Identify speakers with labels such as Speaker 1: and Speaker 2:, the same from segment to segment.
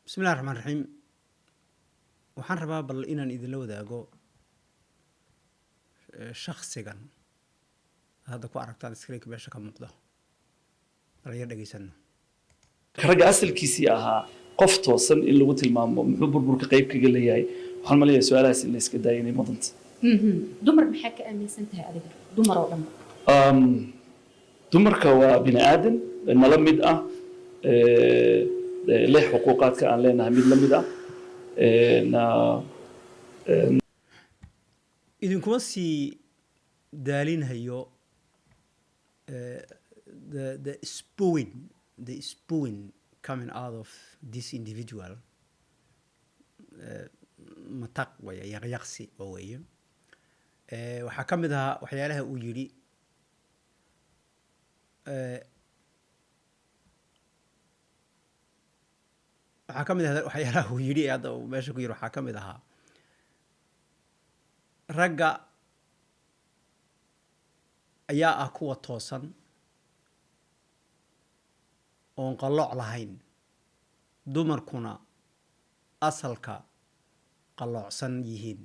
Speaker 1: بسم الله الرحمن الرحيم waxaan rabaa bal inaan idinla wadaago shakhsigan hadda ku aragtaan screenka meesha ka muuqda bal yar dhageysano
Speaker 2: ragga asalkiisii ahaa qof toosan in lagu tilmaamo muxuu burburka qayb kaga leeyahay waxaan maleeyahay su'aalahaas in la iska daayo inay mudanta
Speaker 3: dumar maxaa ka aaminsan tahay adiga dumar oo dhan
Speaker 2: dumarka waa bini aadan nala mid ah leh xuquuqaadka aan leenahay mid la mid ah
Speaker 1: idinkuma sii daalinhayo the spewing coming out of this individual mataq waya yaqyaqsi oo weeye waxaa ka mid ahaa waxyaalaha uu yidhi waxaa ka mid ahaa waxyaalaha uu yidhi hadda uu meesha ku yidhi waxaa ka mid ahaa ragga ayaa ah kuwa toosan oon qalooc lahayn dumarkuna asalka qaloocsan yihiin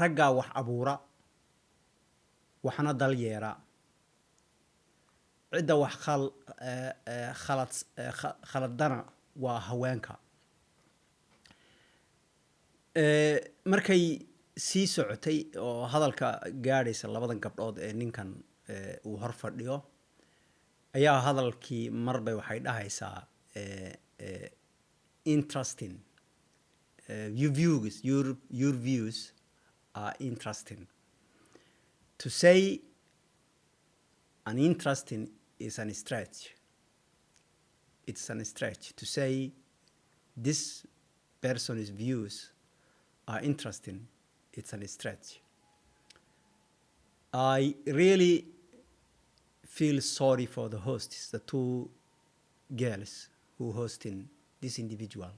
Speaker 1: raggaa wax abuura waxna dal yeera cidda wax khaladana waa haweenka markay sii socotay oo hadalka gaadhaysa labadan gabdhood ee ninkan uu hor fadhiyo ayaa hadalkii marbay waxay dhahaysaa interesting your views are interesting to say an interesting is an stretch it's an stretch to say this person's views are interesting it's an stretch I really feel sorry for the hosts, the two girls who hosting this individual.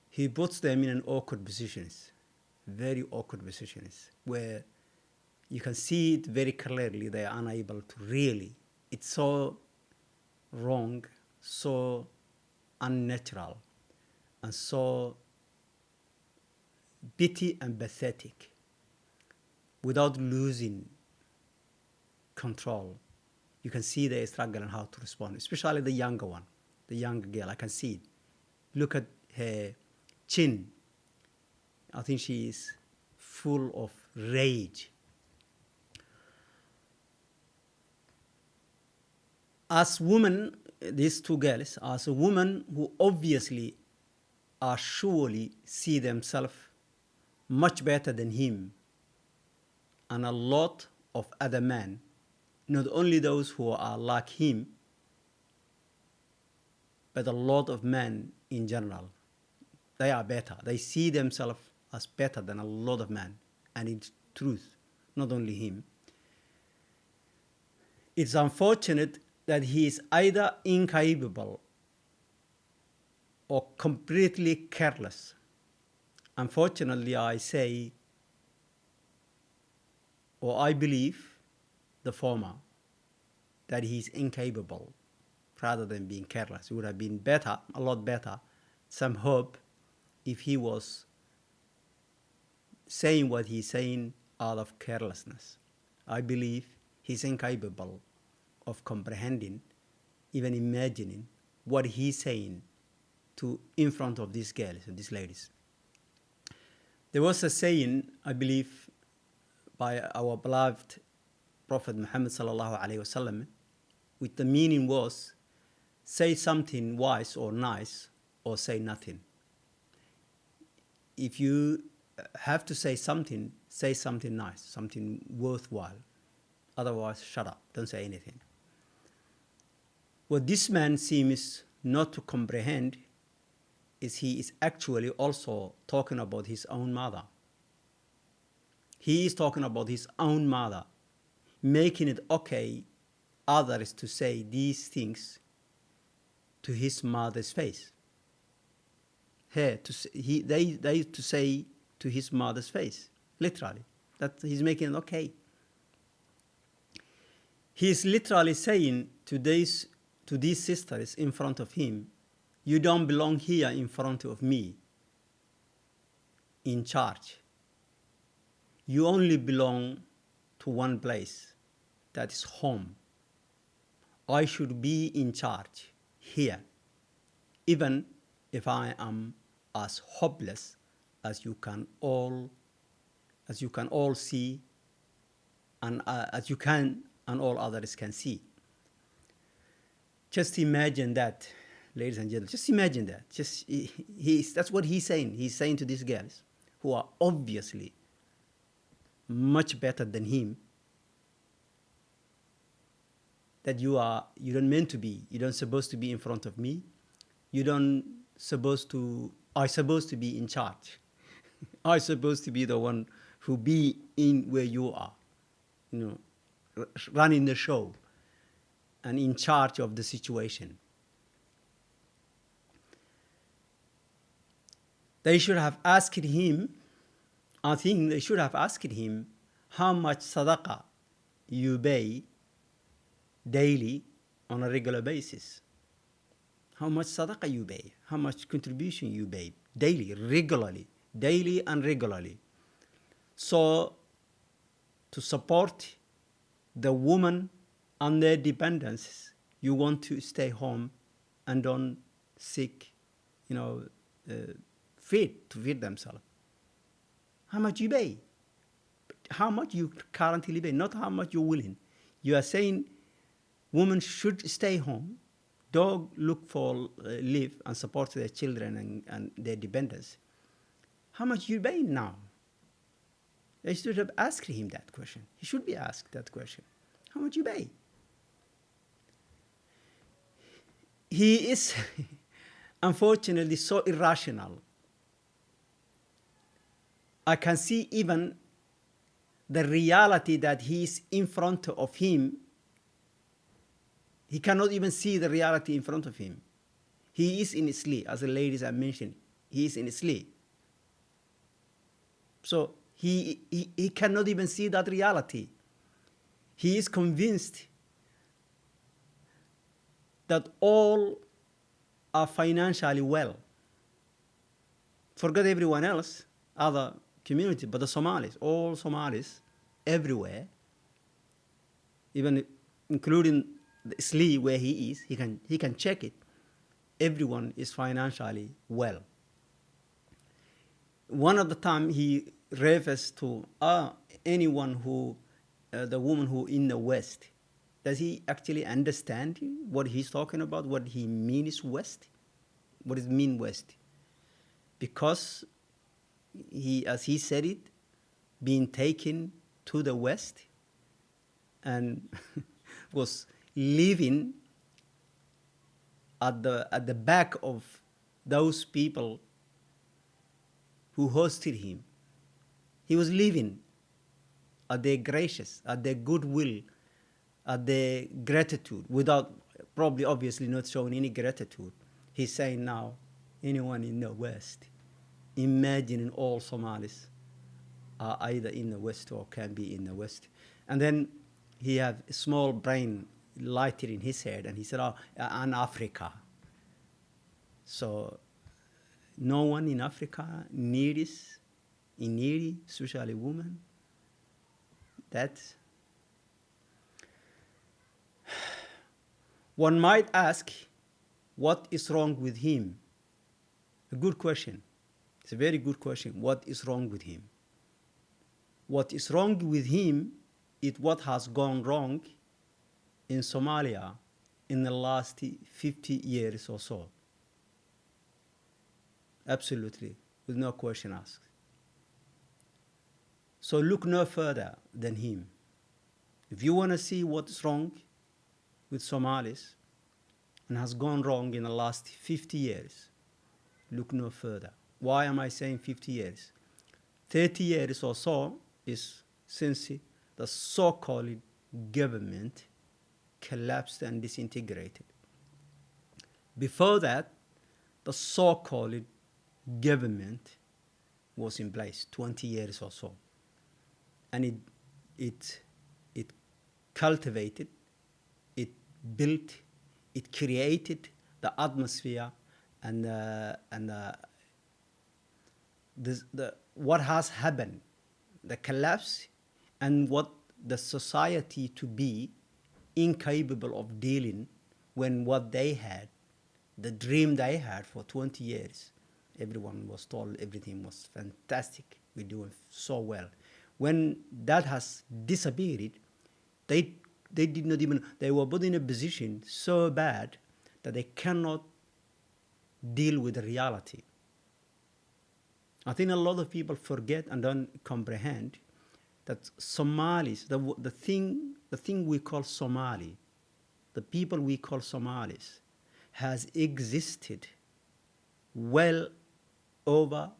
Speaker 1: He puts them in an awkward positions, very awkward positions, where you can see it very clearly they are unable to really. It's so wrong, so unnatural, and so bitty and pathetic, without losing control. You can see they struggle on how to respond, especially the younger one, the younger girl. I can see it. Look at her chin. I think she is full of rage. As women, these two girls, as a woman who obviously are surely see themselves much better than him and a lot of other men, not only those who are like him, but a lot of men in general. They are better. They see themselves as better than a lot of men. And in truth, not only him. It's unfortunate that he is either incapable or completely careless. Unfortunately, I say, or I believe, the former, that he's incapable rather than being careless. It would have been better, a lot better, some hope if he was saying what he's saying out of carelessness. I believe he's incapable of comprehending, even imagining what he's saying in front of these girls and these ladies. There was a saying, I believe, by our beloved Prophet Muhammad sallallahu alaihi wasallam, with the meaning was, say something wise or nice, or say nothing. If you have to say something nice, something worthwhile. Otherwise, shut up, don't say anything. What this man seems not to comprehend is he is actually also talking about his own mother. He is talking about his own mother, making it okay others to say these things to his mother's face. They to say to his mother's face, literally. That he's making it okay. He is literally saying to these to these sisters in front of him, you don't belong here in front of me in charge. You only belong to one place, that is home. I should be in charge here, even if I am as hopeless as you can all see, and as you can and all others can see. Just imagine that, ladies and gentlemen. Just imagine that. That's what he's saying. He's saying to these girls, who are obviously much better than him, that you don't meant to be. You don't supposed to be in front of me. I supposed to be in charge. I supposed to be the one who be in where you are, running the show and in charge of the situation. They should have asked him, I think they should have asked him, how much sadaqah you pay daily on a regular basis. How much sadaqah you pay, how much contribution you pay daily, regularly, daily and regularly. So to support the woman and their dependents, you want to stay home and don't seek, feed themselves. How much you pay? How much you currently pay, not how much you're willing. You are saying women should stay home, dog look for live and support their children and their dependents. How much you pay now? They should have asked him that question. He should be asked that question. How much you pay? He is unfortunately so irrational. I can see even the reality that he is in front of him. He cannot even see the reality in front of him. He is in sleep, as the ladies have mentioned. He is in sleep. So he cannot even see that reality. He is convinced that all are financially well. Forget everyone else, other community, but the Somalis, all Somalis, everywhere, even including the Slee where he is, he can check it. Everyone is financially well. One of the time he refers to anyone who, the woman who in the West. Does he actually understand what he's talking about? What he means West? What does it mean West? Because he, as he said it, being taken to the West and was living at the back of those people who hosted him. He was living at their gracious, at their goodwill, at their gratitude, without probably obviously not showing any gratitude. He's saying now, anyone in the West, imagining all Somalis are either in the West or can be in the West. And then he had a small brain lighted in his head, and he said, and Africa. So no one in Africa needs, especially women. That's one might ask, what is wrong with him? A good question. It's a very good question. What is wrong with him? What is wrong with him is what has gone wrong in Somalia in the last 50 years or so. Absolutely, with no question asked. So look no further than him. If you want to see what's wrong with Somalis and has gone wrong in the last 50 years, look no further. Why am I saying 50 years? 30 years or so is since the so-called government collapsed and disintegrated. Before that, the so-called government was in place, 20 years or so. And it cultivated, it built, it created the atmosphere and what has happened, the collapse, and what the society to be incapable of dealing when what they had, the dream they had for 20 years, everyone was told everything was fantastic, we're doing so well. When that has disappeared, they did not even, they were put in a position so bad that they cannot deal with the reality. I think a lot of people forget and don't comprehend that Somalis, the thing we call Somali, the people we call Somalis, has existed well over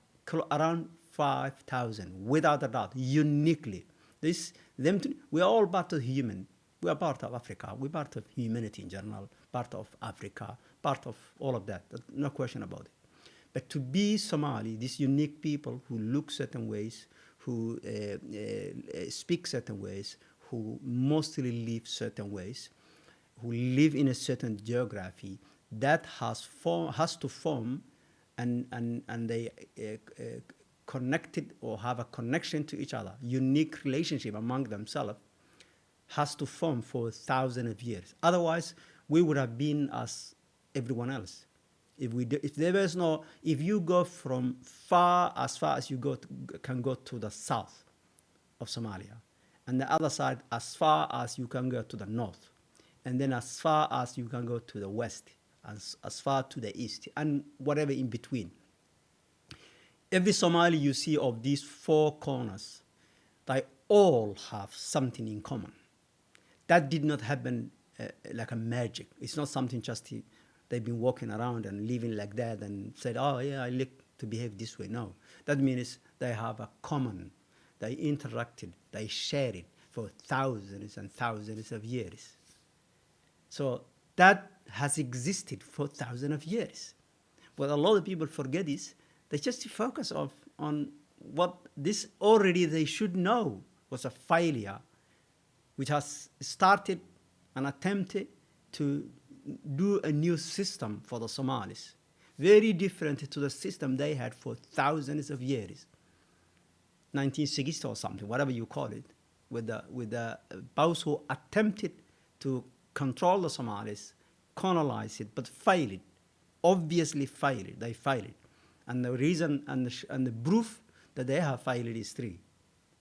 Speaker 1: around 5,000, without a doubt, uniquely. We are all part of human. We are part of Africa. We're part of humanity in general, part of Africa, part of all of that. No question about it. But to be Somali, these unique people who look certain ways, who speak certain ways, who mostly live certain ways, who live in a certain geography, that has to form and they connected or have a connection to each other, unique relationship among themselves, has to form for thousands of years. Otherwise, we would have been as everyone else. If there was no, if you go from far as you can go to the south of Somalia, and the other side as far as you can go to the north, and then as far as you can go to the west, as far to the east, and whatever in between. Every Somali you see of these four corners, they all have something in common. That did not happen like a magic. It's not something just they've been walking around and living like that and said, oh yeah, I like to behave this way. No, that means they have a common, they interacted, they shared it for thousands and thousands of years. So that has existed for thousands of years. What a lot of people forget is they just focus on what this already they should know was a failure, which has started and attempted to do a new system for the Somalis, very different to the system they had for thousands of years, 1960 or something, whatever you call it, with the those who attempted to control the Somalis, colonize it, but failed, obviously failed. They failed, and the reason and the proof that they have failed is three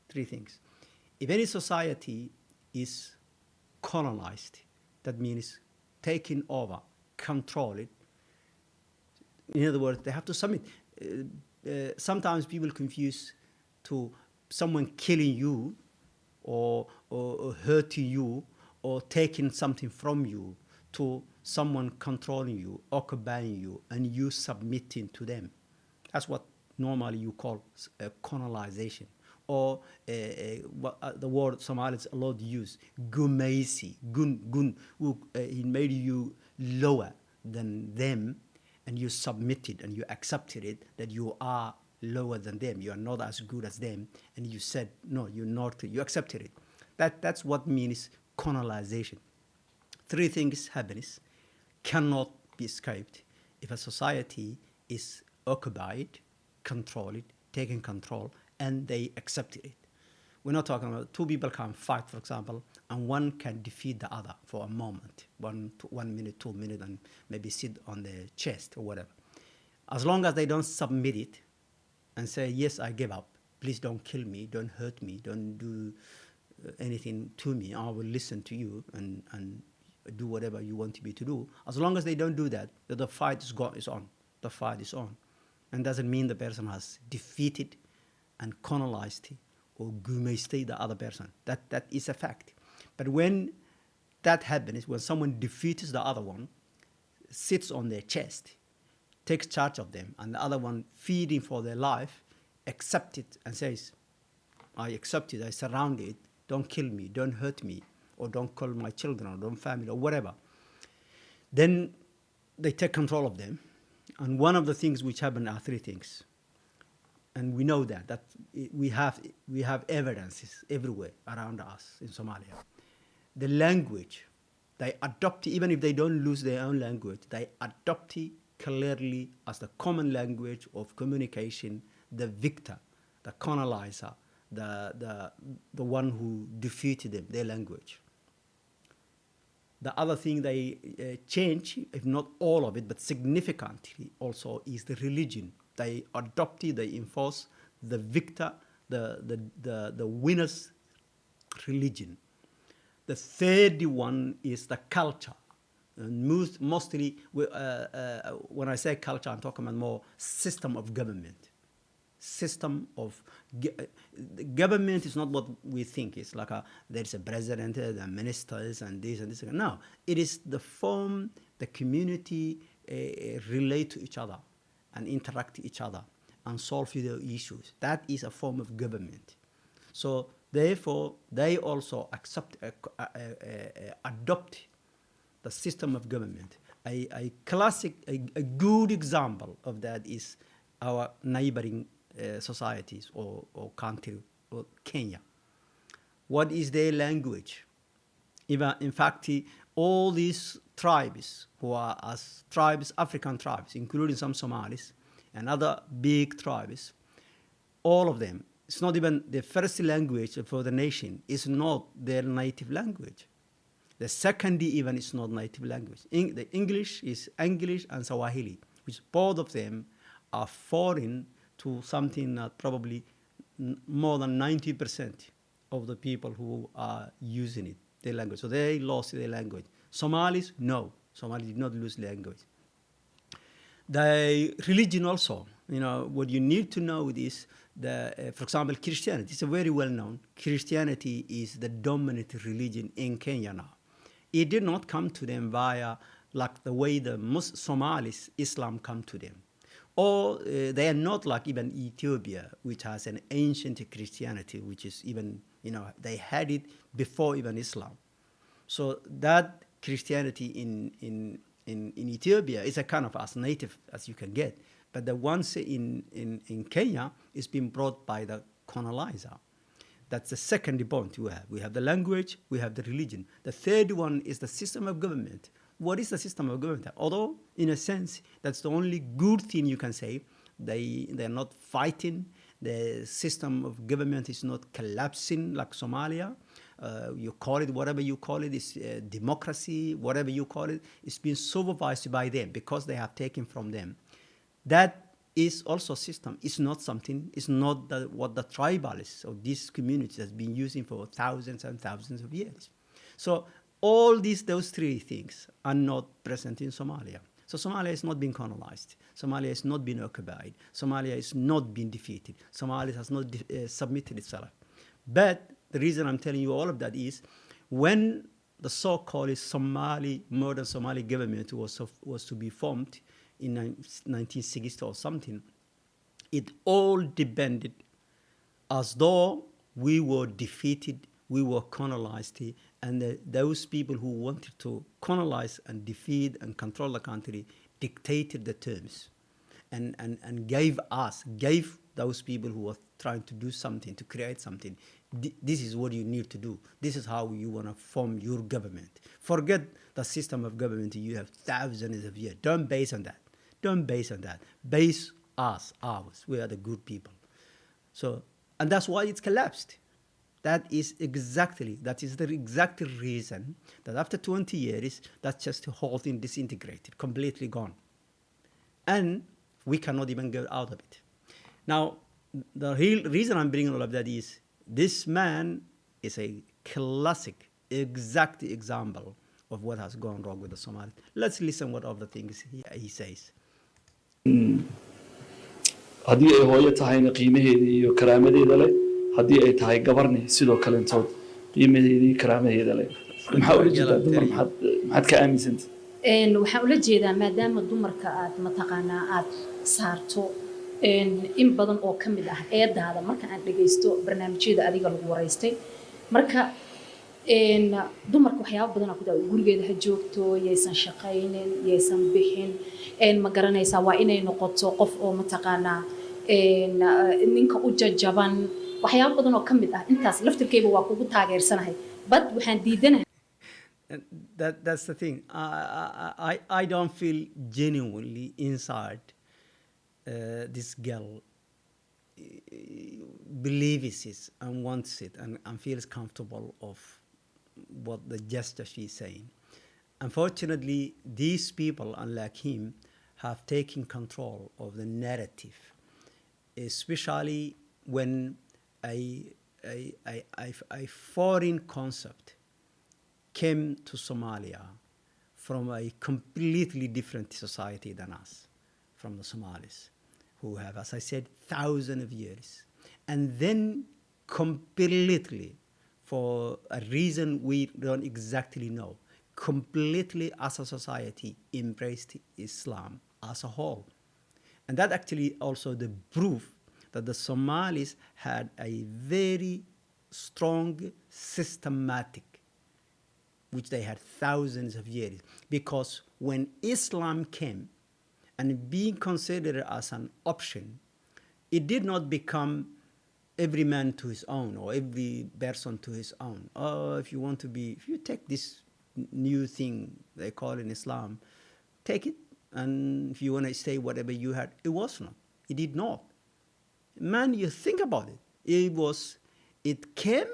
Speaker 1: things. If any society is colonized, that means taking over, control it. In other words, they have to submit. Sometimes people confuse to someone killing you or hurting you or taking something from you to someone controlling you, occupying you, and you submitting to them. That's what normally you call colonization. Or what the word Somalis a lot use, gumaysi, gun. It made you lower than them, and you submitted and you accepted it that you are lower than them. You are not as good as them, and you said no, you're not. You accepted it. That's what means colonization. Three things happens cannot be escaped if a society is occupied, controlled, taking control, and they accepted it. We're not talking about two people can fight, for example, and one can defeat the other for a moment, 1 minute, 2 minutes, and maybe sit on the chest or whatever. As long as they don't submit it and say, yes, I give up, please don't kill me, don't hurt me, don't do anything to me, I will listen to you and do whatever you want me to do. As long as they don't do that, the fight is on. The fight is on. And doesn't mean the person has defeated and colonized or gumaysted the other person. That is a fact. But when that happens, when someone defeats the other one, sits on their chest, takes charge of them, and the other one feeding for their life, accepts it and says, I accept it, I surround it, don't kill me, don't hurt me, or don't kill my children, or don't family, or whatever. Then they take control of them. And one of the things which happen are three things. And we know that we have evidences everywhere around us in Somalia. The language They adopt, even if they don't lose their own language, they adopt it clearly as the common language of communication, the victor, the colonizer, the one who defeated them, their language. The other thing they change, if not all of it, but significantly also, is the religion. They adopt it, they enforce the victor, the winner's religion. The third one is the culture. And mostly, when I say culture, I'm talking about more system of government. System of government is not what we think. It's like there's a president, the ministers, and this and this. No, it is the form the community relate to each other and interact with each other and solve their issues. That is a form of government. So therefore, they also adopt the system of government. A good example of that is our neighboring societies or country, or Kenya. What is their language? Even, in fact, all these tribes who are as tribes, African tribes, including some Somalis and other big tribes, all of them, it's not even the first language for the nation, is not their native language. The second even is not native language. The English is English and Swahili, which both of them are foreign to something that probably more than 90% of the people who are using it, their language. So they lost their language. Somalis, no. Somalis did not lose language. The religion also, what you need to know is, for example, Christianity is very well known. Christianity is the dominant religion in Kenya now. It did not come to them via like the way the Somalis, Islam come to them. Or they are not like even Ethiopia, which has an ancient Christianity, which is even, they had it before even Islam. So that Christianity in Ethiopia is a kind of as native as you can get. But the ones in Kenya is being brought by the colonizer. That's the second point we have. We have the language, we have the religion. The third one is the system of government. What is the system of government? Although, in a sense, that's the only good thing you can say. They're not fighting. The system of government is not collapsing like Somalia. You call it whatever you call it. It's democracy, whatever you call it. It's been supervised by them because they have taken from them. That is also a system. It's not something, it's not what the tribalists of these communities has been using for thousands and thousands of years. So all those three things are not present in Somalia. So Somalia has not been colonized. Somalia has not been occupied. Somalia has not been defeated. Somalia has not submitted itself. But the reason I'm telling you all of that is when the so-called modern Somali government was to be formed in 1960 or something, it all depended as though we were defeated, we were colonized, and those people who wanted to colonize and defeat and control the country dictated the terms and gave those people who were trying to do something, to create something, this is what you need to do. This is how you want to form your government. Forget the system of government you have thousands of years. Don't base on that. Don't base on that. Base ours. We are the good people. So, and that's why it's collapsed. That is the exact reason that after 20 years, that's just the whole thing disintegrated, completely gone. And we cannot even get out of it. Now, the real reason I'm bringing all of that is this man is a classic, exact example of what has gone wrong with the Somalis. Let's listen what of the things he says.
Speaker 2: haddii ay hooyo tahayna qiimaheeda iyo karaamadeeda leh haddii ay tahay gabarne sidoo kale intood qiimaheeda iyo karaamadeeda leh maxaa ula jeedaa dumar maxaad ka aaminsantay
Speaker 3: waxaan ula jeedaa maadaama dumarka aad mataqaanaa aad saarto in badan oo ka mid ah eedaada marka aan dhageysto barnaamijyada adiga lagu wareystay marka dumarka waxyaabo badan ku daa gurigeeda ha joogto yeysan shaqaynin yeysan bixin ma garanaysaa waa inay noqoto qof oo mataqaanaa ninka u jajaban waxyaabo badan oo ka mid ah intaas laftirkeeba waa kugu taageersanahay bad waxaan diidanahay
Speaker 1: And that's the thing. I don't feel genuinely inside this girl believes it and wants it and feels comfortable of what the gesture she's saying. Unfortunately, these people, unlike him, have taken control of the narrative, especially when a foreign concept came to Somalia from a completely different society than us, from the Somalis, who have, as I said, thousands of years. And then completely, for a reason we don't exactly know, completely as a society embraced Islam as a whole. And that actually also the proof that the Somalis had a very strong, systematic, which they had thousands of years. Because when Islam came and being considered as an option, it did not become every man to his own or every person to his own. Oh, if you take this new thing they call in Islam, take it. And if you want to stay whatever you had, it was not. It did not. Man, you think about it. It came,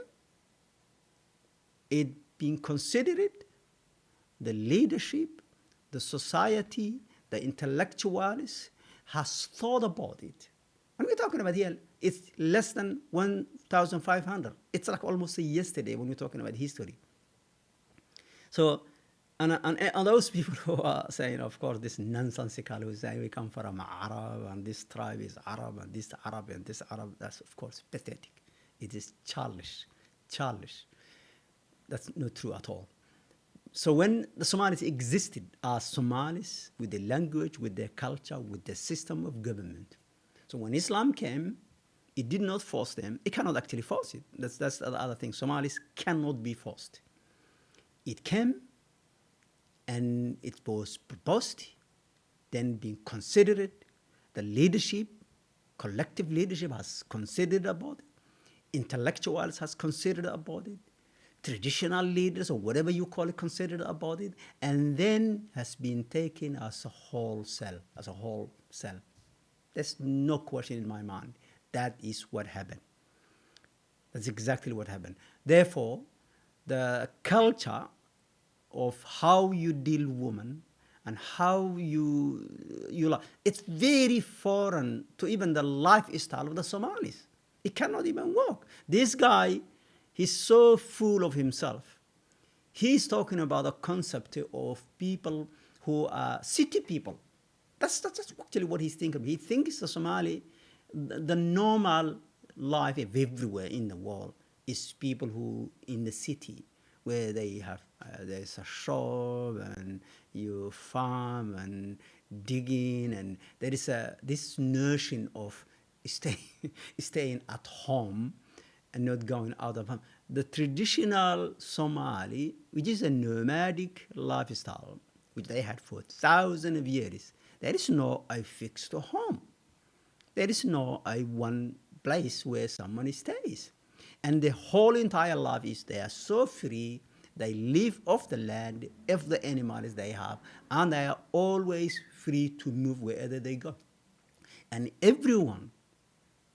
Speaker 1: it being considered, the leadership, the society, the intellectuals has thought about it. And we're talking about here, it's less than 1,500. It's like almost a yesterday when we're talking about history. So, and those people who are saying, of course, this nonsensical, who say we come from Arab, and this tribe is Arab, and this Arab, and this Arab, that's, of course, pathetic. It is childish. That's not true at all. So when the Somalis existed as Somalis, with the language, with their culture, with the system of government. So when Islam came, it did not force them. It cannot actually force it. That's the other thing. Somalis cannot be forced. It came, and it was proposed, then being considered. The leadership, collective leadership has considered about it. Intellectuals has considered about it. Traditional leaders, or whatever you call it, considered about it. And then has been taken as a whole cell, There's no question in my mind. That is what happened. That's exactly what happened. Therefore, the culture of how you deal women and how you it's very foreign to even the lifestyle of the Somalis. It cannot even work. This guy, he's so full of himself. He's talking about a concept of people who are city people. That's actually what he's thinking. He thinks the Somali, the normal life everywhere in the world is people who in the city, where they have there's a shop and you farm and digging, and there is this notion of staying at home and not going out of home. The traditional Somali, which is a nomadic lifestyle, which they had for thousands of years, there is no a fixed home. There is no a one place where someone stays. And the whole entire life is they are so free. They live off the land, of the animals they have, and they are always free to move wherever they go. And everyone,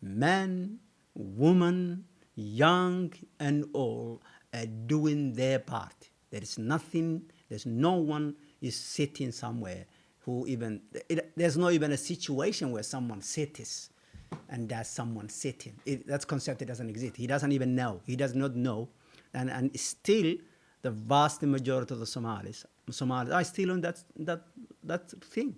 Speaker 1: man, woman, young and old, are doing their part. There's no one is sitting somewhere who even, there's not even a situation where someone sits and there's someone sitting. That concept doesn't exist. He doesn't even know. He does not know. And still, the vast majority of the Somalis are still on that thing.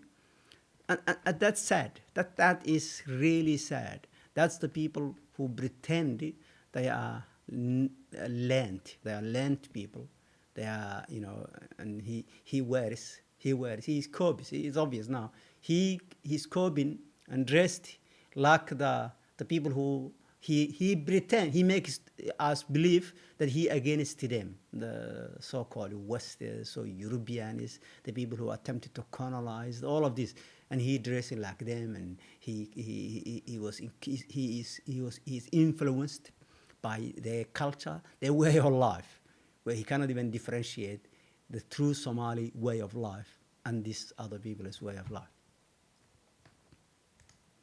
Speaker 1: And that's sad. That is really sad. That's the people who pretend they are land. They are land people. They are, and he's Kobe. It's obvious now. He's Kobe and dressed like the people who he makes us believe that he against them, the so-called Westerners or Europeans, the people who attempted to colonize all of this, and he dressing like them, and he's influenced by their culture, their way of life, where he cannot even differentiate the true Somali way of life and this other people's way of life.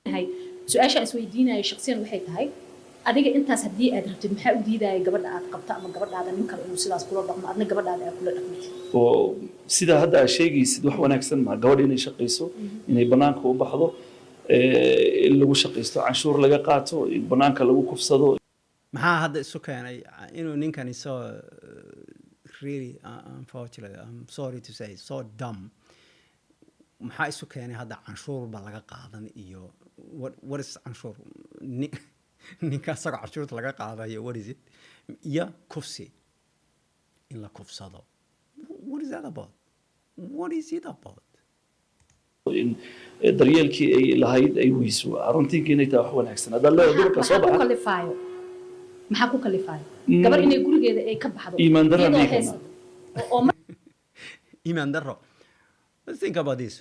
Speaker 3: هاي سؤال اسويدينا شخصيا waxay tahay adiga intaas hadii aad rabtid maxaa u diidaya gabadha aad qabta ama gabadhaada nin kale inuu sidaas kula dhaqmo adna gabadhaada aad kula dhaqmid
Speaker 2: oo sida hadda aad sheegaysid wax wanaagsan ma gabadh inay shaqayso inay banaanka u baxdo in lagu shaqaysto canshuur laga qaato in banaanka lagu kufsado
Speaker 1: maxaa hadda isu keenay inuu ninkani soo really unfortunately I'm sorry to say so dumb maxaa isu keenay hadda canshuur ba laga qaadan iyo what is canshuur ninka asaga canshuurta laga qaadayo what is it iyo kufsi in la kufsado what is that about what is it about
Speaker 2: in daryeelkii ay lahayd ay weyso aruntii inay tahay wax wanaagsan hadda la dumarka soo baxay
Speaker 3: maxaa ku kalifayo gabar inay gurigeeda ay ka baxdo
Speaker 2: iimaan
Speaker 1: darro let's think about this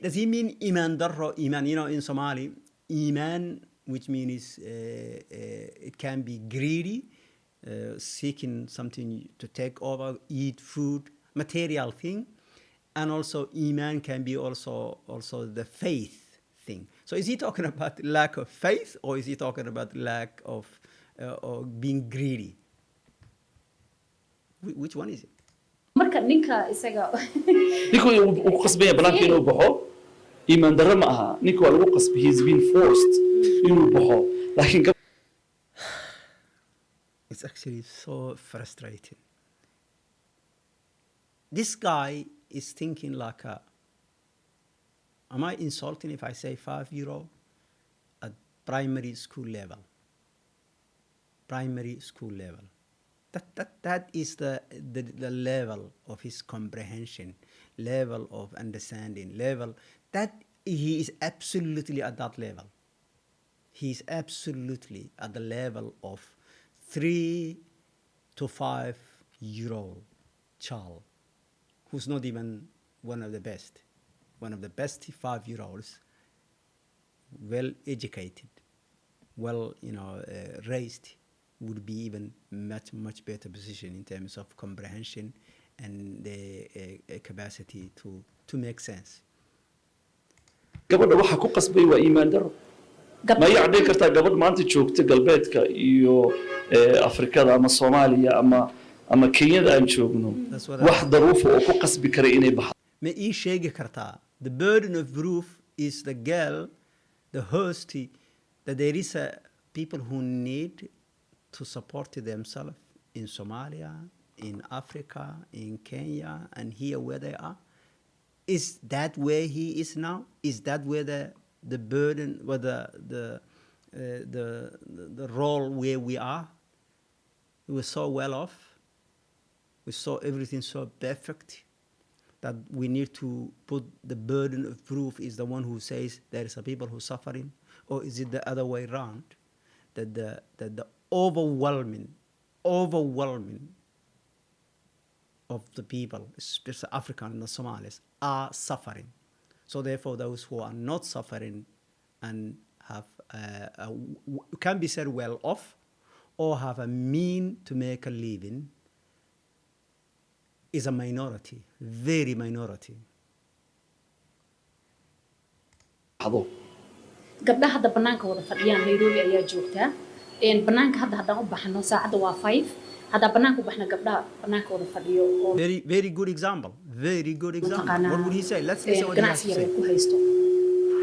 Speaker 1: does he mean iman darro iman you know in Somali iman which means it can be greedy seeking something to take over eat food material thing and also iman can be also the faith thing so is he talking about lack of faith or is he talking about lack of or being greedy which one is it
Speaker 3: marka ninka isaga
Speaker 2: ninku uu qasbay banaanka inuu baxo iimaan darro ma aha ninku waa lagu qasbay he's been forced inuu baxo laakiin
Speaker 1: it's actually so frustrating this guy is thinking like am I insulting if I say 5-year-old at primary school level that is the level of his comprehension level of understanding level that he is absolutely at that level he is absolutely at the level of 3 to 5-year-old child who's not even one of the best 5-year-olds well educated well raised would be even much better position in terms of comprehension and the capacity to make sense
Speaker 2: gabadha waxa ku qasbay waa iimaan daro ma yacni kartaa gabadh maanta joogta galbeedka iyo Afrikada ama Soomaaliya ama Kenya aan joogno wax daruuf oo ku qasbi kara inay baxdo
Speaker 1: ma ii sheegi kartaa the burden of proof is the girl the host that there is people who need to support themselves in Somalia, in Africa, in Kenya, and here where they are? Is that where he is now? Is that where the burden, where the role where we are? We were so well off. We saw everything so perfect that we need to put the burden of proof is the one who says there is a people who are suffering, or is it the other way around? That the overwhelming of the people, especially African and the Somalis, are suffering. So therefore, those who are not suffering and have can be said well off, or have a mean to make a living, is a minority, very minority.
Speaker 3: gabdhaha hadda banaanka wada fadhiyaan Nairobi ayaa joogtaa banaanka hadda haddaan u baxno saacada waa 5 hadda banaanka u baxna gabdhaha banaanka wada fadhiyo oo
Speaker 1: very good example what would he say let's listen what he has to say
Speaker 3: ku haysto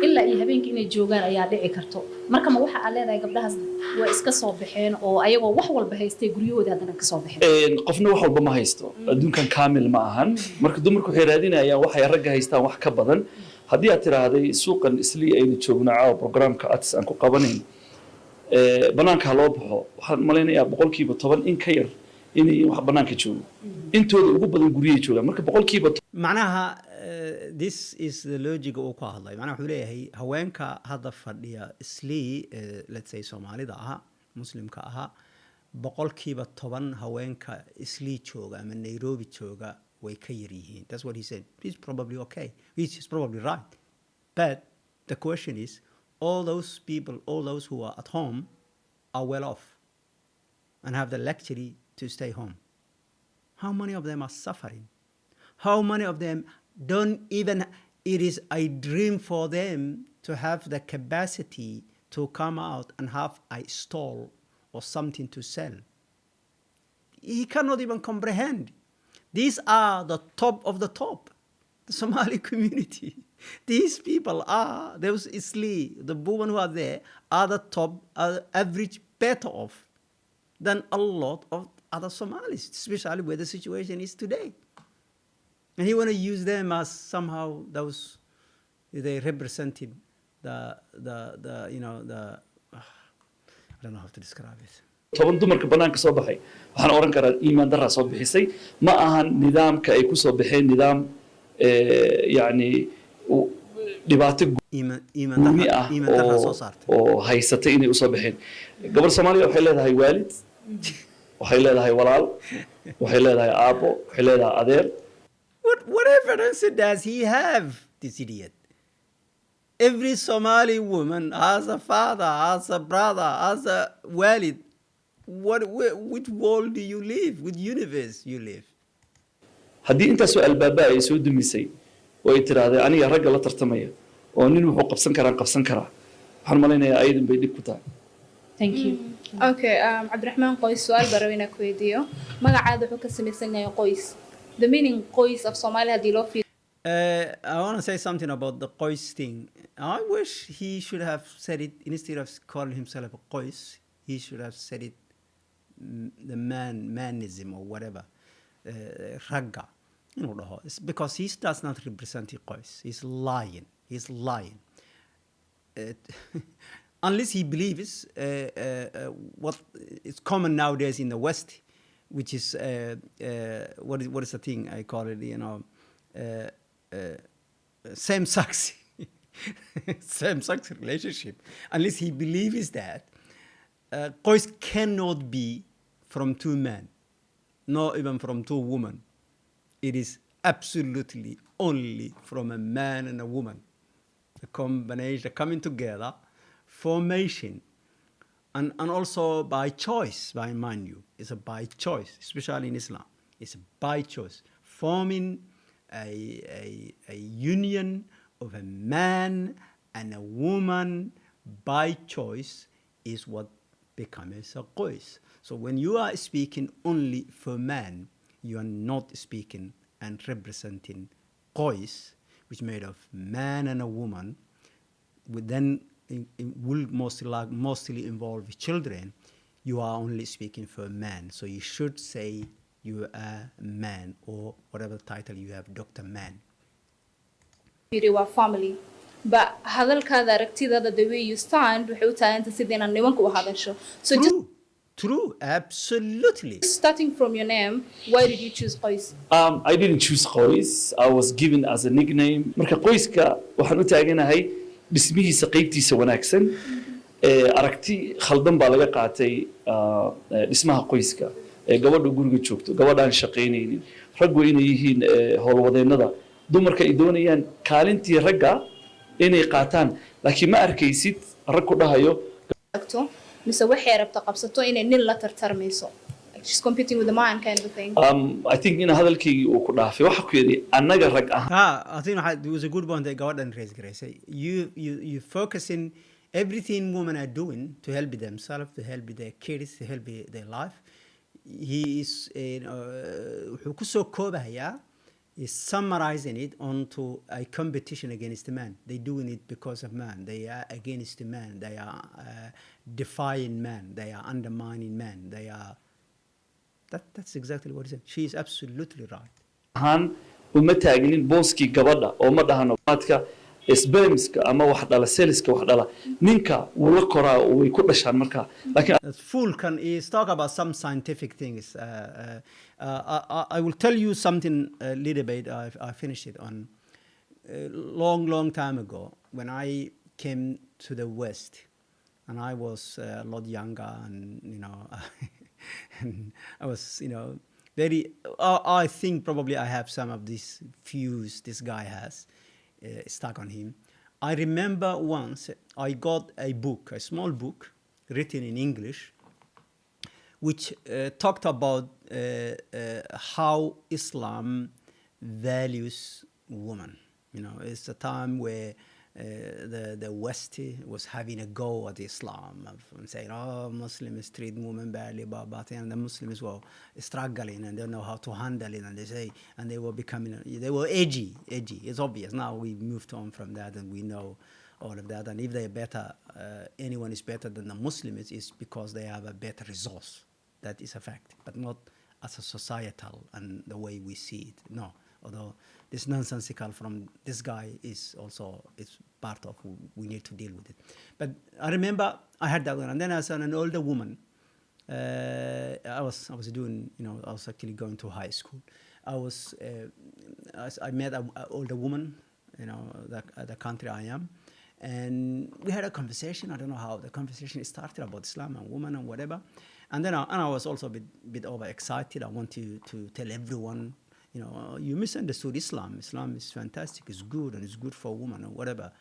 Speaker 3: ilaa iyo habeenkii inay joogaan ayaa dhici karto marka ma waxa aad leedahay gabdhahaas way iska soo baxeen oo ayagoo wax walba haystay guryahooda haddana ka soo baxeen
Speaker 2: qofna wax walba ma haysto adduunkan kaamil ma ahan marka dumarku waxay raadinayaan waxay ragga haystaan wax ka badan haddii aad tiraahday suuqan islii aynu joogno caawa programka ads aan ku qabanayn banaanka loo baxo waxaan malaynayaa 10% in ka yar inay wax banaanka joogo intooda ugu badan guriyay joogaan marka 10%
Speaker 1: macnaha this is the logic oo ku hadlay macnaha wuxuu leeyahay haweenka hadda fadhiya islii let's say Soomaalida aha muslimka aha 10% haweenka islii jooga ama Nairobi jooga way ka yar yihiin that's what he said he's probably okay he's probably right but the question is all those people all those who are at home are well off and have the luxury to stay home how many of them are suffering How many of them don't even, it is a dream for them to have the capacity to come out and have a stall or something to sell. He cannot even comprehend. These are the top of the top, the Somali community. These people are, those Isli, the women who are there, are the top, are average better off than a lot of other Somalis, especially where the situation is today. And he want to use them as somehow those, they represented the you know, the, I don't know how to describe it.
Speaker 2: toban dumarka banaanka soo baxay waxaan oran karaa iimaan daraa soo bixisay ma ahan nidaamka ay ku soo baxeen nidaam yani dhibaato gooni ah oo haysatay inay u soo baxeen gabar Soomaaliya waxay leedahay waalid waxay leedahay walaal waxay leedahay aabo waxay leedahay adeer.
Speaker 1: What evidence does he have, this idiot? Every Somali woman has a father, has a brother, has a walid. Which world do you live? Which universe you live?
Speaker 2: haddii intaasoo albaaba ay soo dumisay oo ay tiraahday aniga ragga la tartamaya oo nin wuxuu qabsan karaa waxaan malaynayaa ayadan bay dhib ku tahay.
Speaker 3: Thank you.
Speaker 4: Okay, Abdurrahman Qoys, su'aal barawina ku weydiiyo magacaada wuxuu ka samaysan yahay Qoys. The meaning Qoys of Somalia hadii loo fiiriyo.
Speaker 1: I want to say something about the Qoys thing. I wish he should have said it instead of calling himself a Qoys. He should have said it the manism or whatever. Ragga. You know, it's because he does not represent the Qoys. He's lying. He's lying. Unless he believes what is common nowadays in the West, which is what is the thing I call it? You know, same-sex relationship. Unless he believes that Qoys cannot be from two men, not even from two women. It is absolutely only from a man and a woman. The combination, coming together, formation, and also by choice, by mind you. It's a by choice, especially in Islam. It's a by choice. Forming a union of a man and a woman by choice is what becomes a Qoys. So when you are speaking only for man, you are not speaking and representing Qoys, which is made of man and a woman, then it will mostly involve children. You are only speaking for man. So you should say you are a man, or whatever title you have, Dr. Man.
Speaker 4: Our family. But hadalkaada aragtidaada the way you stand waxay u tahay inta sideen nimanku u hadasho. So
Speaker 1: True, absolutely.
Speaker 4: Starting from your name, why did you choose Qoys?
Speaker 2: I didn't choose Qoys. I was given as a nickname. Marka Qoyska waxaan u taaganahay dhismihiisa qaybtiisa wanaagsan. Aragti khaldan baa laga qaatay dhismaha qoyska. Gabadha guriga joogto, gabadha aan shaqaynaynin, raggu inay yihiin howlwadeennada, dumarka ay doonayaan kaalintii ragga inay qaataan, laakiin ma arkaysid rag ku dhahayo
Speaker 4: mise waxay rabta qabsato inay nin la tartarmayso. She's competing with the man kind of thing.
Speaker 2: I think in hadalkaygi uu ku dhaafay waxa ku yiri annaga rag ah.
Speaker 1: I think it was a good point that God and raise grace. You focus in everything women are doing to help themselves, to help their kids, to help their life. He is wuxuu ku soo koobaya is summarizing it onto a competition against man. They're doing it because of man. They are against man. They are defying man. They are undermining man. They are. That's exactly what he said. She is absolutely right.
Speaker 2: uma taagnin booskii gabadha oo ma dhahano maadka spermska ama wax dhala cellska wax dhala ninka wuu la koraa way ku dhashaan marka laakiin
Speaker 1: fool can is talk about some scientific things. I will tell you something a little bit. I finished it on long time ago when I came to the West, and I was a lot younger, and and I was very. I think probably I have some of these views this guy has stuck on him. I remember once I got a book, a small book, written in English, which talked about how Islam values women. It's a time where the West was having a go at Islam and saying, oh, Muslims treat women badly, and the Muslims were struggling and don't know how to handle it, and they were edgy. It's obvious. Now we moved on from that and we know all of that. And if they're better, anyone is better than the Muslims, it's because they have a better resource. That is a fact, but not as a societal and the way we see it. No. Although this nonsensical from this guy is part of we need to deal with it. But I remember I had that one, and then as an older woman, I was actually going to high school. I met an older woman, the country I am, and we had a conversation. I don't know how the conversation started about Islam and women and whatever. And then I was also a bit overexcited. I wanted to tell everyone, you misunderstood Islam. Islam is fantastic, it's good, and it's good for women or whatever.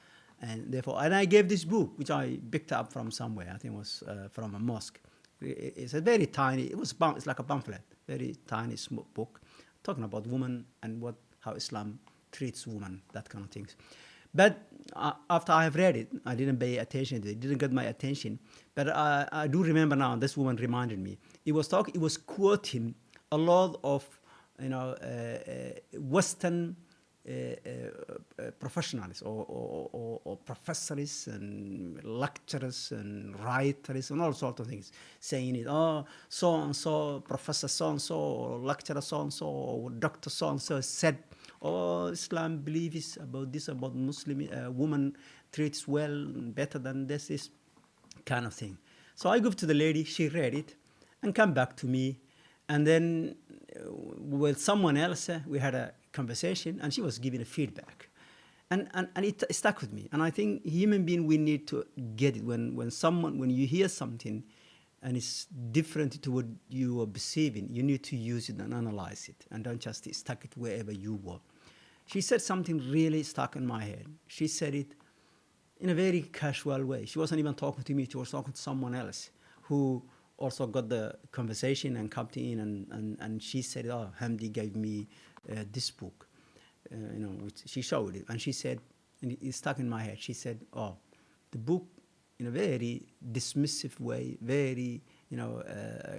Speaker 1: And I gave this book, which I picked up from somewhere. I think it was from a mosque. It's a very tiny, it's like a pamphlet, very tiny small book, talking about women and how Islam treats women, that kind of things. But after I have read it, I didn't pay attention to it. It didn't get my attention. But I do remember now, this woman reminded me. It was quoting a lot of Western professionals or professors and lecturers and writers and all sorts of things, saying it, so-and-so, professor so-and-so, or lecturer so-and-so, or doctor so-and-so said, Islam believes about this, about Muslim woman treats well, better than this kind of thing. So I go to the lady, she read it, and come back to me. And then with someone else, we had a conversation, and she was giving a feedback. And it stuck with me. And I think human being, we need to get it. When you hear something and it's different to what you are perceiving, you need to use it and analyze it, and don't just stuck it wherever you were. She said something really stuck in my head. She said it in a very casual way. She wasn't even talking to me. She was talking to someone else who also got the conversation and come in, and she said, Hamdi gave me this book, which she showed it, and she said, and it stuck in my head, she said, the book, in a very dismissive way, very,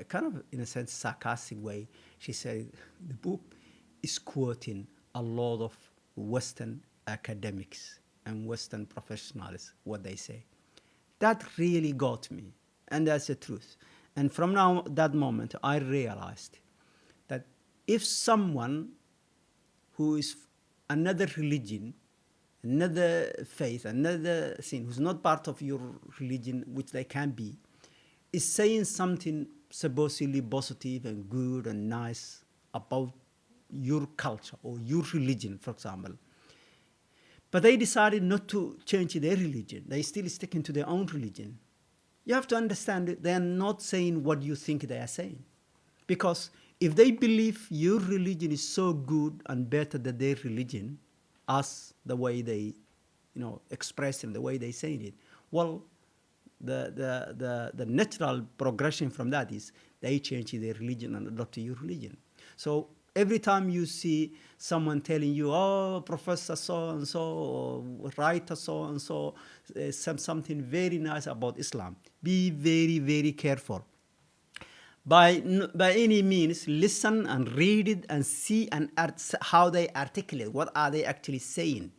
Speaker 1: kind of, in a sense, sarcastic way, she said, the book is quoting a lot of Western academics and Western professionals, what they say. That really got me, and that's the truth. And from that moment, I realized that if someone who is another religion, another faith, another thing, who's not part of your religion, which they can be, is saying something supposedly positive and good and nice about your culture or your religion, for example, but they decided not to change their religion, they still sticking to their own religion, you have to understand that they are not saying what you think they are saying. Because if they believe your religion is so good and better than their religion, as the way they, express it, the way they say it, well, the natural progression from that is they change their religion and adopt your religion. So every time you see someone telling you, Professor so-and-so, or writer so-and-so, something very nice about Islam, be very, very careful. By any means, listen and read it and see how they articulate, what are they actually saying.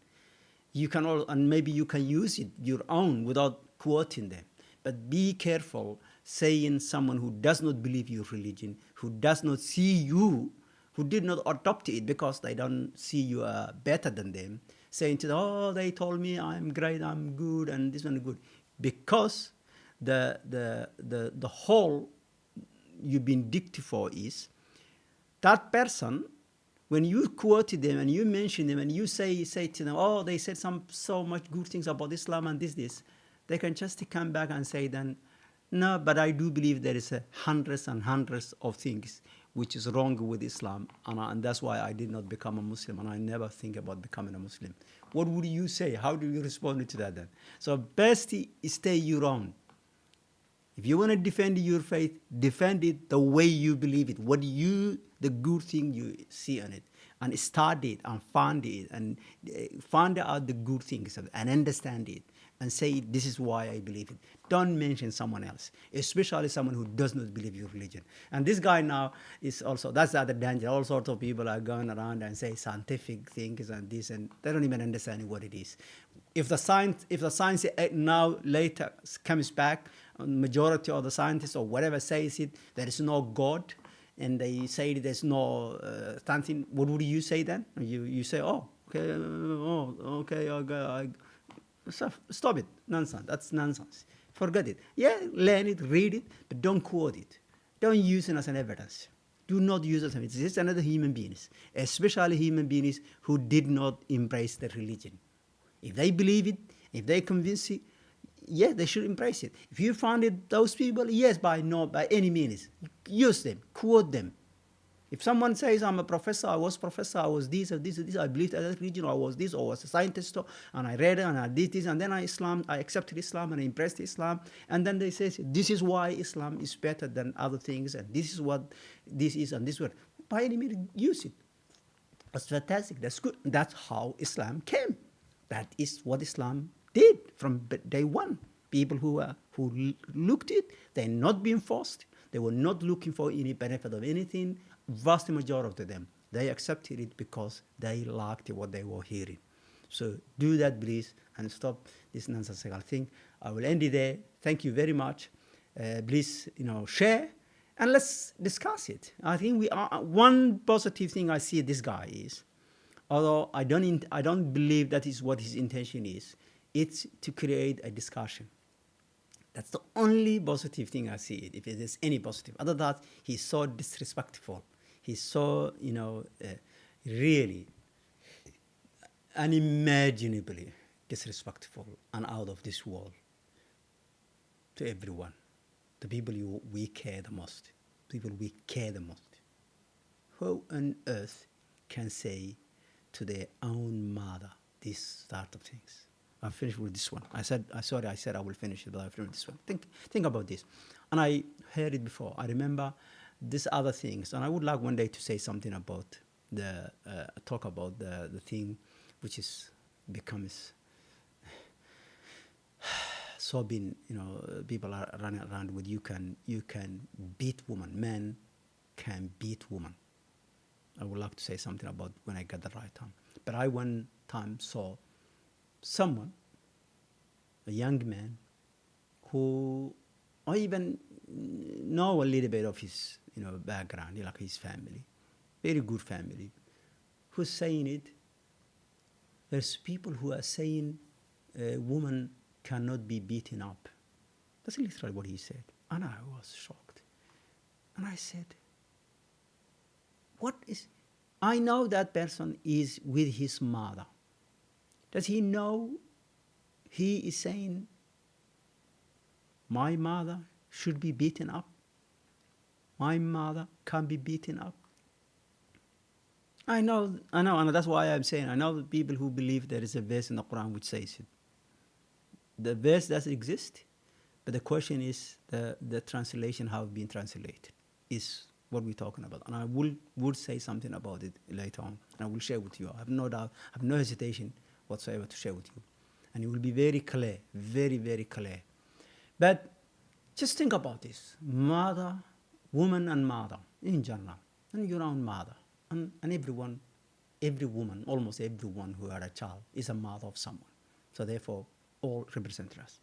Speaker 1: You can and maybe you can use it your own without quoting them. But be careful saying someone who does not believe your religion, who does not see you, who did not adopt it because they don't see you better than them, saying to them, they told me I'm great, I'm good, and this one is good. Because the whole you've been dictated for is that person, when you quoted them and you mention them and you say to them, they said so much good things about Islam and this, they can just come back and say then, no, but I do believe there is hundreds and hundreds of things which is wrong with Islam, and that's why I did not become a Muslim, and I never think about becoming a Muslim. What would you say? How do you respond to that then? So best stay your own. If you want to defend your faith, defend it the way you believe it, the good thing you see on it. and study it and find it and find out the good things of it and understand it and say, this is why I believe it. Don't mention someone else, especially someone who does not believe your religion. And this guy now is also, that's the other danger. All sorts of people are going around and say scientific things and this, and they don't even understand what it is. If the science now later comes back, majority of the scientists or whatever says it, there is no God, and they say there's no something, what would you say then? You say, stop it, nonsense, that's nonsense. Forget it. Yeah, learn it, read it, but don't quote it. Don't use it as an evidence. Do not use it as evidence. It's just another human beings, especially human beings who did not embrace the religion. If they believe it, if they convince it, yes, they should embrace it. If you find it, those people, yes, by any means, use them, quote them. If someone says, I'm a professor, I was this, or this, or this, I believed in that religion, or I was this, or I was a scientist, and I read it, and I did this, and then I accepted Islam, and I embraced Islam, and then they say, this is why Islam is better than other things, and this is what this is, and this word. By any means, use it. That's fantastic, that's good. That's how Islam came. That is what Islam did from day one. People who looked it, they're not being forced. They were not looking for any benefit of anything. Vast majority of them, they accepted it because they liked what they were hearing. So do that, please, and stop this nonsensical thing. I will end it there. Thank you very much. Please, share, and let's discuss it. I think one positive thing I see this guy is, although I don't believe that is what his intention is, it's to create a discussion. That's the only positive thing I see, if it is any positive. Other than that, he's so disrespectful. He's so, really unimaginably disrespectful and out of this world to everyone. The people we care the most. People we care the most. Who on earth can say to their own mother this sort of things? I'll finish with this one. I said I will finish it, but I'll finish with this one. Think about this. And I heard it before. I remember these other things. And I would like one day to say something about talk about the thing which is becomes so been, people are running around with you can beat woman. Men can beat woman. I would like to say something about when I get the right time. But I one time saw someone, a young man, who I even know a little bit of his, background, like his family, very good family, who's saying it. There's people who are saying a woman cannot be beaten up. That's literally what he said. And I was shocked. And I said, I know that person is with his mother. Does he know he is saying, my mother should be beaten up? My mother can't be beaten up? I know, and that's why I'm saying, I know people who believe there is a verse in the Quran which says it. The verse does exist, but the question is the translation, how it's been translated, is what we're talking about. And I would say something about it later on, and I will share with you. I have no doubt, I have no hesitation whatsoever to share with you. And it will be very clear, very, very clear. But just think about this. Mother, woman and mother in general, and your own mother. And every woman, almost everyone who had a child is a mother of someone. So therefore, all represent us.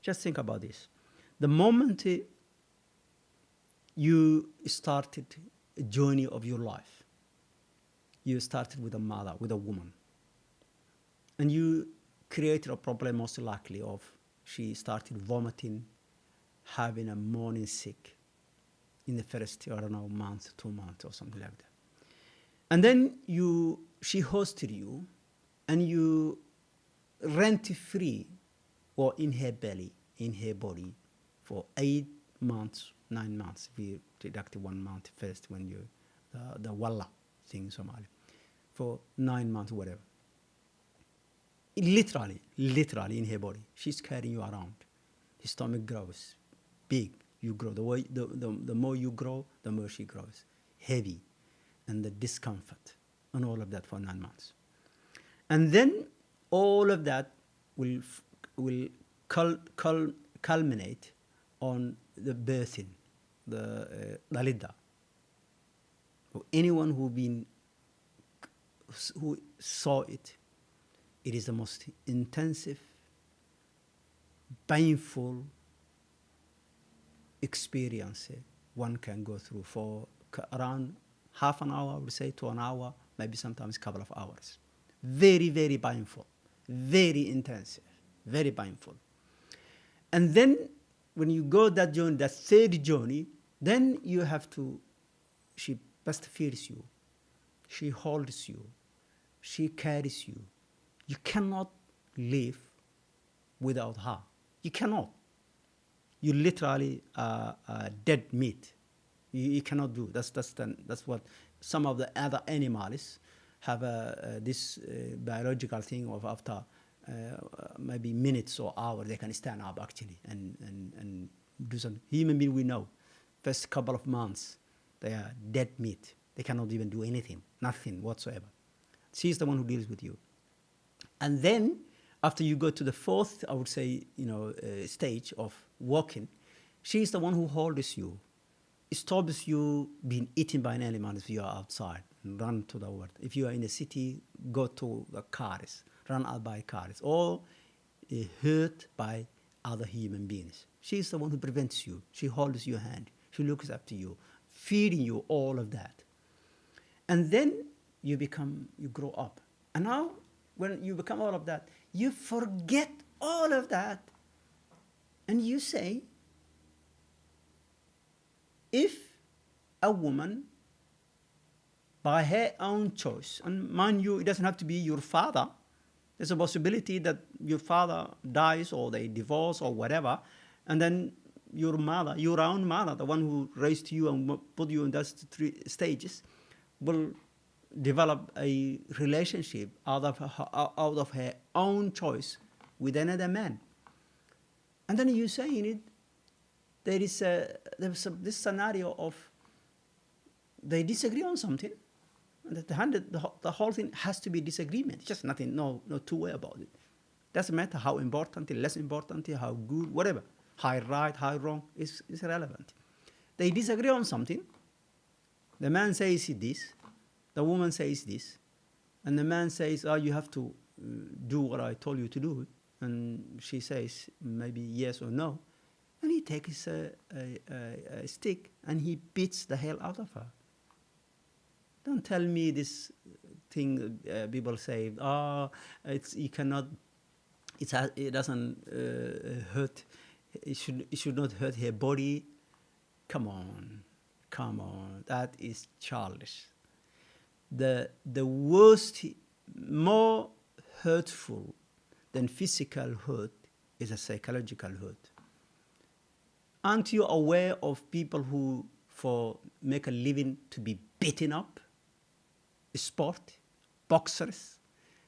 Speaker 1: Just think about this. The moment you started a journey of your life, you started with a mother, with a woman. And you created a problem most likely of she started vomiting, having a morning sick in the first, month, 2 months or something like that. And then she hosted you and you rent-free or in her belly, in her body for 8 months, 9 months. We deducted 1 month first when you, the walla thing in Somalia, for 9 months, whatever. Literally in her body. She's carrying you around. His stomach grows big. You grow. The more you grow, the more she grows. Heavy. And the discomfort. and all of that for 9 months. And then all of that will culminate on the birthing, the dalida. Anyone who saw it, it is the most intensive, painful experience one can go through for around half an hour, I would say, to an hour, maybe sometimes a couple of hours. Very, very painful, very intensive, very painful. And then when you go that journey, that third journey, then you have to, she breastfeeds you, she holds you, she carries you. You cannot live without her. You cannot. You literally are dead meat. You cannot do. That's what some of the other animals have this biological thing of after maybe minutes or hours they can stand up actually and do something. Human being, we know, first couple of months they are dead meat. They cannot even do anything, nothing whatsoever. She's the one who deals with you. And then after you go to the fourth, I would say, stage of walking, she's the one who holds you. It stops you being eaten by an animal if you are outside and run to the world. If you are in a city, go to the cars, run out by cars, or hurt by other human beings. She's the one who prevents you. She holds your hand. She looks after you, feeding you all of that. And then you grow up. And now, when you become all of that, you forget all of that. And you say, if a woman, by her own choice, and mind you, it doesn't have to be your father. There's a possibility that your father dies or they divorce or whatever, and then your mother, your own mother, the one who raised you and put you in those 3 stages, will develop a relationship out of her own choice with another man. And then you say in it, there's this scenario of they disagree on something, and the whole thing has to be disagreement. It's just nothing, no two way about it. Doesn't matter how important, less important, how good, whatever. High right, high wrong, is irrelevant. They disagree on something. The man says this, the woman says this, and the man says, you have to do what I told you to do. And she says maybe yes or no. And he takes a stick and he beats the hell out of her. Don't tell me this thing people say, it doesn't hurt, it should not hurt her body. Come on, that is childish. The worst, more hurtful than physical hurt is a psychological hurt. Aren't you aware of people who make a living to be beaten up? Sport, boxers,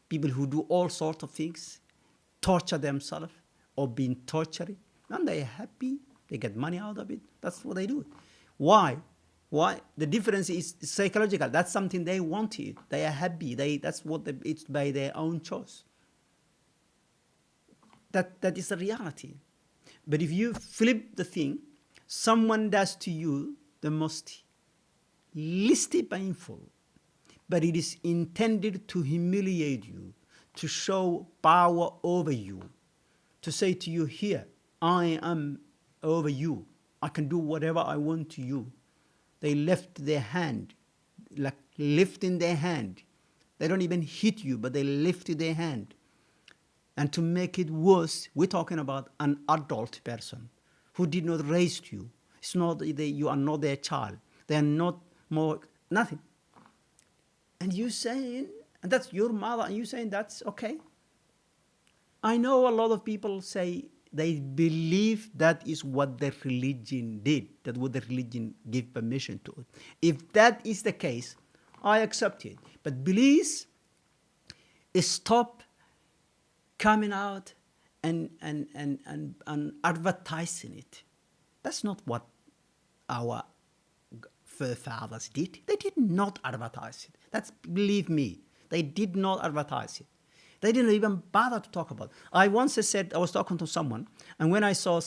Speaker 1: people who do all sorts of things, torture themselves or being tortured, and they're happy, they get money out of it. That's what they do. Why? The difference is psychological. That's something they wanted. They are happy. It's by their own choice. That is the reality. But if you flip the thing, someone does to you the most least painful, but it is intended to humiliate you, to show power over you, to say to you, here, I am over you. I can do whatever I want to you. They left their hand, like lifting their hand. They don't even hit you, but they lifted their hand. And to make it worse, we're talking about an adult person who did not raise you. It's not you are not their child. They are not more, nothing. And you saying, and that's your mother, and you saying that's okay. I know a lot of people say they believe that is what the religion did, that what the religion gave permission to. If that is the case, I accept it. But please stop coming out and advertising it. That's not what our forefathers did. They did not advertise it. Believe me, they did not advertise it. They didn't even bother to talk about it. I once said, I was talking to someone, and when I saw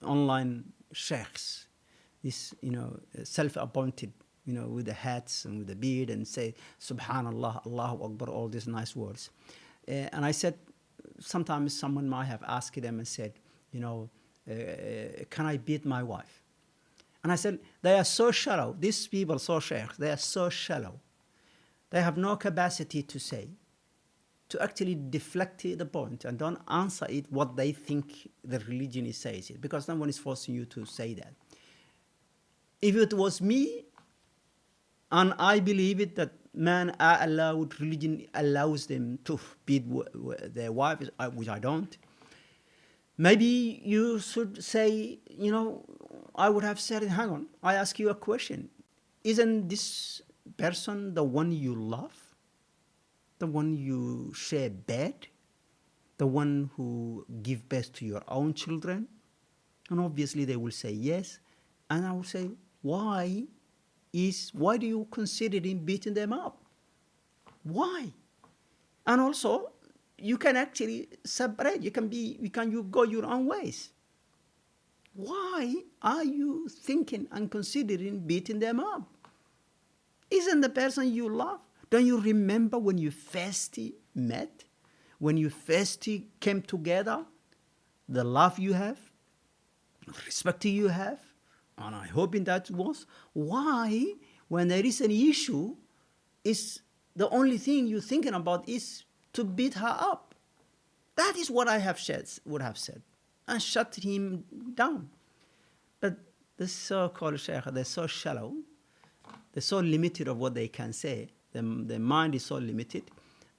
Speaker 1: online sheikhs, this, self-appointed, with the hats and with the beard, and say, Subhanallah, Allahu Akbar, all these nice words. And I said, sometimes someone might have asked them and said, can I beat my wife? And I said, they are so shallow. These people, so sheikhs, they are so shallow. They have no capacity to actually deflect the point and don't answer it what they think the religion is says it, because no one is forcing you to say that. If it was me, and I believe it that religion allows them to beat their wives, which I don't, maybe you should say, I would have said, hang on, I ask you a question. Isn't this person the one you love? The one you share bed? The one who give birth to your own children? And obviously they will say yes. And I will say, why do you consider him beating them up? Why? And also, you can actually separate. You go your own ways. Why are you thinking and considering beating them up? Isn't the person you love? Don't you remember when you first met? When you first came together? The love you have? Respect you have? And I hope in that was why, when there is an issue, is the only thing you're thinking about is to beat her up. That is what I would have said, and shut him down. But the so-called sheikh, they're so shallow, they're so limited of what they can say. Their mind is so limited.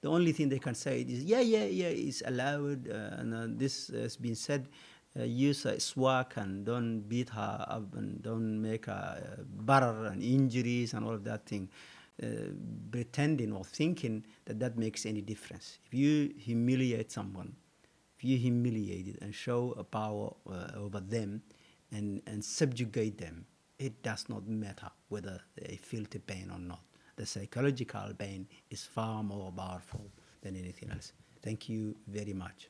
Speaker 1: The only thing they can say is, it's allowed, and this has been said. Use a swag and don't beat her up and don't make her barrer and injuries and all of that thing, pretending or thinking that makes any difference. If you humiliate someone, if you humiliate it and show a power over them and subjugate them, it does not matter whether they feel the pain or not. The psychological pain is far more powerful than anything else. Thank you very much.